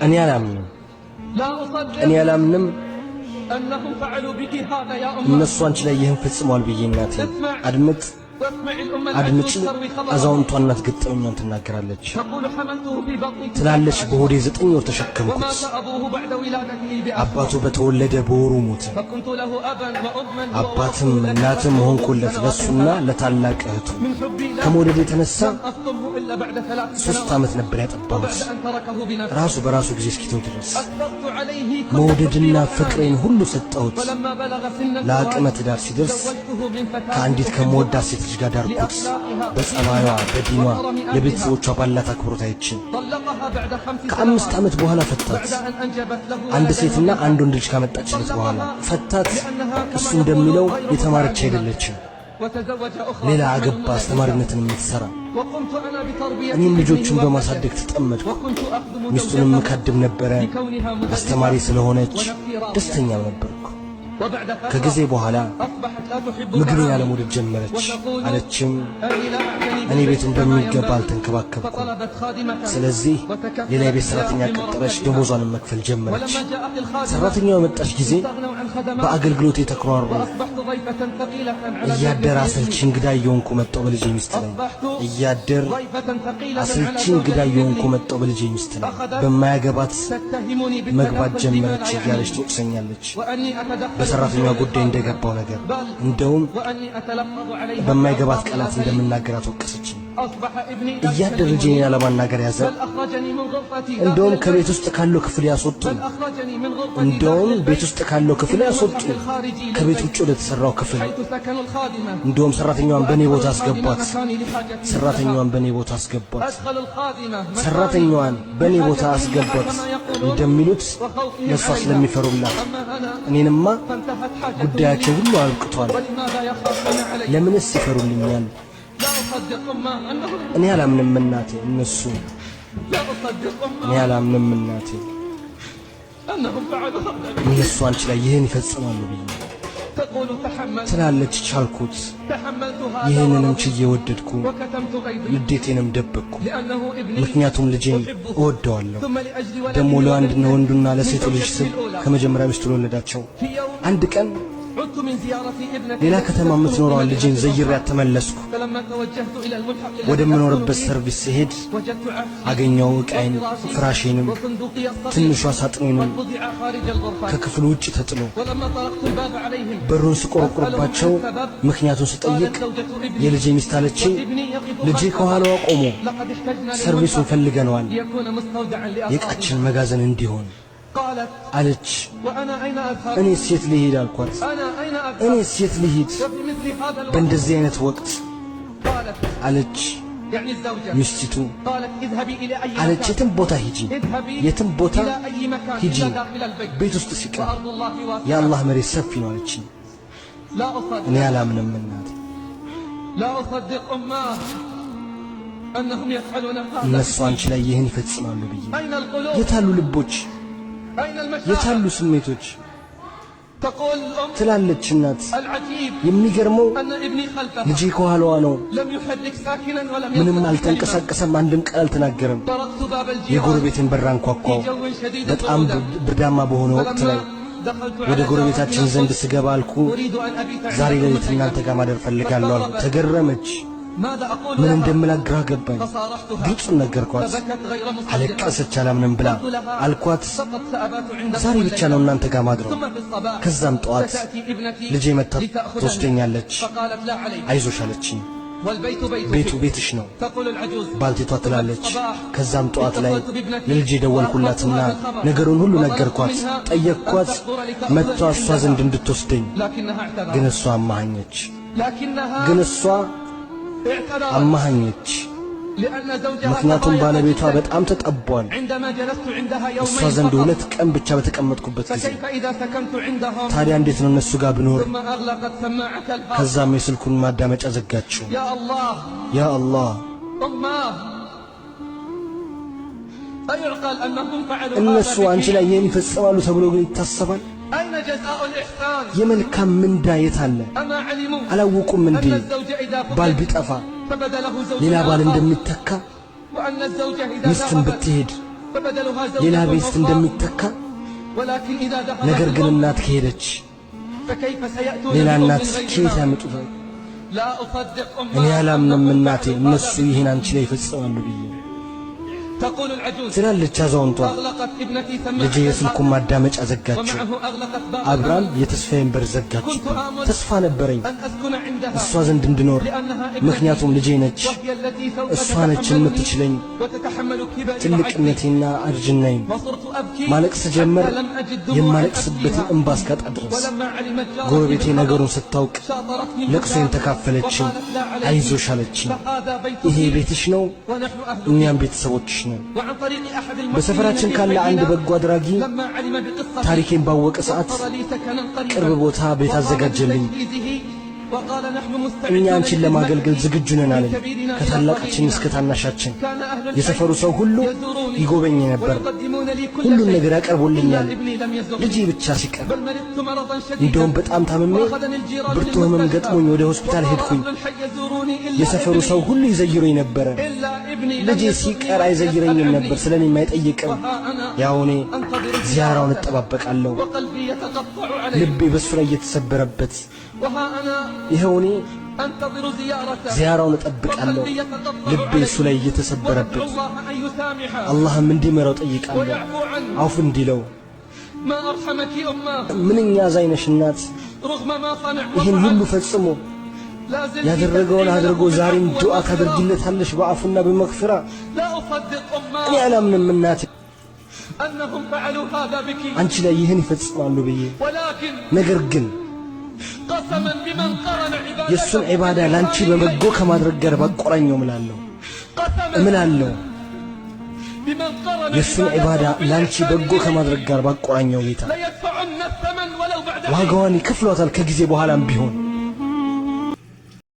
እኔ አላምንም እነሱ አንቺ ላይ ይህን ፈጽመዋል ብዬ እናቴ አድምጪ አዛውንቷ እናት ገጠመኛን ትናገራለች ትላለች በሆዴ 9 ወር ተሸከምኩት አባቱ በተወለደ በወሩ ሞተ አባትም እናትም ሆንኩለት ለሱና ለታላቅ እህቱ ከመውለድ የተነሳ 3 ዓመት ነበር ያጠባሁት ራሱ በራሱ ጊዜ እስኪተው ድረስ መውደድና ፍቅሬን ሁሉ ሰጠሁት ለአቅመ ትዳር ሲደርስ ከአንዲት ከመወዳት ሴት ልጅ ጋር ዳርኩት በጸባይዋ በዲኗ ለቤተሰቦቿ ባላት አክብሮት አይችን ከ5 ዓመት በኋላ ፈታት አንድ ሴትና አንድ ወንድ ልጅ ካመጣችለት በኋላ ፈታት እሱ እንደሚለው የተማረች አይደለችም ሌላ አገባ አስተማሪነትን የምትሰራ እኔም ልጆቹን በማሳደግ ተጠመድኩ ሚስቱንም መካደም ነበረ አስተማሪ ስለሆነች ደስተኛ ነበርኩ ከጊዜ በኋላ ምግብን ያለመውደድ ጀመረች አለችም እኔ ቤቱን በሚገባ አልተንከባከብኩም ስለዚህ ሌላ የቤት ሰራተኛ ቀጠረች ደሞዟን መክፈል ጀመረች ሰራተኛው የመጣች ጊዜ በአገልግሎት የተከራሩ እያደር አሰልቺ እንግዳ የሆንኩ መጣው በልጄ ሚስት ላይ እያደር አሰልቺ እንግዳ የሆንኩ መጣው በልጄ ሚስት ላይ በማያገባት መግባት ጀመረች እያለች ትወቅሰኛለች በሰራተኛው ጉዳይ እንደገባው ነገር እንደውም በማይገባት ቃላት እንደምናገራት ወቀሰችኝ እያደር ልጄን ያለማናገር ያዘ እንደውም ከቤት ውስጥ ካለው ክፍል ያስወጡኝ እንደውም ቤት ውስጥ ካለው ክፍል ያስወጡኝ ከቤት ውጭ ወደ ተሰራው ክፍል እንደውም ሰራተኛዋን በኔ ቦታ አስገቧት ሰራተኛዋን በኔ ቦታ አስገቧት እንደሚሉት ለሷ ስለሚፈሩላት እኔንማ ጉዳያቸው ሁሉ አልቅቷል ለምንስ ይፈሩልኛል እኔ አላምንም እናቴ እነሱ አንቺ ላይ ይህን ይፈጽማሉ ብዬ ትላለች ቻልኩት ይህንንም ችዬ ወደድኩ ንዴቴንም ደበቅኩ ምክንያቱም ልጄን እወደዋለሁ ደሞ ለወንድና ወንዱና ለሴቱ ልጅ ስል ከመጀመሪያ ሚስቱ ለወለዳቸው አንድ ቀን ሌላ ከተማ የምትኖረዋን ልጄን ዘይሬያት ተመለስኩ ወደምኖርበት ሰርቪስ ሲሄድ አገኘው ዕቃዬን ፍራሼንም ትንሿ ሳጥኔንም ከክፍሉ ውጭ ተጥሎ በሩን ስቆረቁርባቸው ምክንያቱን ስጠይቅ የልጄ ሚስት አለችኝ ልጄ ከኋላዋ ቆሞ ሰርቪሱን ፈልገነዋል የዕቃችን መጋዘን እንዲሆን አለች እኔ ሴት ልሂድ አልኳት እኔ ሴት ልሂድ በእንደዚህ አይነት ወቅት አለች ሚስቲቱ አለች የትም ቦታ ሂጂ ቤት ውስጥ ሲቀር የአላህ መሬት ሰፊ ነው አለች እኔ አላምንም እናቴ እነሱ አንቺ ላይ ይህን ይፈጽማሉ ብዬ የታሉ ልቦች የታሉ ስሜቶች ትላለች እናት የሚገርመው ልጄ ከኋላዋ ነው ምንም አልተንቀሳቀሰም አንድም ቃል አልተናገረም የጎረቤትን በር አንኳኳው በጣም ብርዳማ በሆነ ወቅት ላይ ወደ ጎረቤታችን ዘንድ ስገባ አልኩ ዛሬ ሌሊት እናንተ ጋር ማደር ፈልጋለሁ አልኩ ተገረመች ምን እንደምናግራ ገባኝ ግልጹን ነገርኳት አለቀሰች አላምንም ብላ አልኳት ዛሬ ብቻ ነው እናንተ ጋር ማድረው ከዛም ጠዋት ልጄ መጣ ትወስደኛለች አይዞሽ አለችኝ ቤቱ ቤትሽ ነው ባልቴቷ ትላለች ከዛም ጠዋት ላይ ለልጄ ደወልኩላትና ነገሩን ሁሉ ነገርኳት ጠየቅኳት መጥቷ እሷ ዘንድ እንድትወስደኝ ግን እሷ አማሃኘች ምክንያቱም ባለቤቷ በጣም ተጠቧል እሷ ዘንድ 2 ቀን ብቻ በተቀመጥኩበት ጊዜ ታዲያ እንዴት ነው እነሱ ጋር ብኖር ከዛም የስልኩን ማዳመጫ ዘጋችው ያ አላህ እነሱ አንቺ ላይ ይህን ይፈጽማሉ ተብሎ ግን ይታሰባል የመልካም ምንዳ የት አለ አላወቁም እንዴ ባል ቢጠፋ ሌላ ባል እንደሚተካ ሚስትን ብትሄድ ሌላ ቤት እንደሚተካ ነገር ግን እናት ከሄደች ሌላ እናት ከየት ያመጡታል? እኔ አላምንም እናቴ እነሱ ይህን አንቺ ላይ ይፈጽማሉ ብዬ ትላለች አዛውንቷ። ልጄ የስልኩን ማዳመጫ ዘጋችው፣ አብራም የተስፋዬን በር ዘጋችው። ተስፋ ነበረኝ እሷ ዘንድ እንድኖር፣ ምክንያቱም ልጄ ነች፣ እሷ ነች የምትችለኝ። ትልቅነቴና እርጅናዬን ማለቅስ ጀመር፣ የማለቅስበትን እንባ እስካጣ ድረስ። ጎረቤቴ ነገሩን ስታውቅ ለቅሶዬን ተካፈለችኝ፣ አይዞሽ አለችኝ። ይሄ ቤትሽ ነው፣ እኛም ቤተሰቦችሽ ነው። በሰፈራችን ካለ አንድ በጎ አድራጊ ታሪኬን ባወቀ ሰዓት ቅርብ ቦታ ቤት አዘጋጀልኝ። እኛ አንቺን ለማገልገል ዝግጁ ነን አለኝ። ከታላቃችን እስከ ታናሻችን የሰፈሩ ሰው ሁሉ ይጎበኝ ነበር። ሁሉን ነገር ያቀርቡልኛል፣ ልጄ ብቻ ሲቀር። እንደውም በጣም ታምሜ ብርቱ ሕመም ገጥሞኝ ወደ ሆስፒታል ሄድኩኝ። የሰፈሩ ሰው ሁሉ ይዘይሩኝ ነበረ። ልጄ ሲቀር አይዘይረኝም ነበር፣ ስለኔም አይጠይቅም። ያው እኔ ዚያራውን እጠባበቃለሁ፣ ልቤ በሱ ላይ እየተሰበረበት። ይኸው እኔ ዚያራውን እጠብቃለሁ፣ ልቤ እሱ ላይ እየተሰበረበት። አላህም እንዲመራው ጠይቃለሁ፣ አውፍ እንዲለው። ምንኛ አዛኝ እናት! ይህን ሁሉ ፈጽሞ ያደረገውን አድርጎ ዛሬም ዱዓ ታደርጊለታለሽ በአፉና በመግፊራ። እኔ አላምንም እናቴ አንቺ ላይ ይህን ይፈጽማሉ ብዬ። ነገር ግን የእሱን ዒባዳ ላንቺ በመጎ ከማድረግ ጋር ባቆራኘው እምላለሁ። የእሱን ዒባዳ ላንቺ በጎ ከማድረግ ጋር ባቆራኘው ጌታ ዋጋዋን ይከፍሏታል ከጊዜ በኋላም ቢሆን።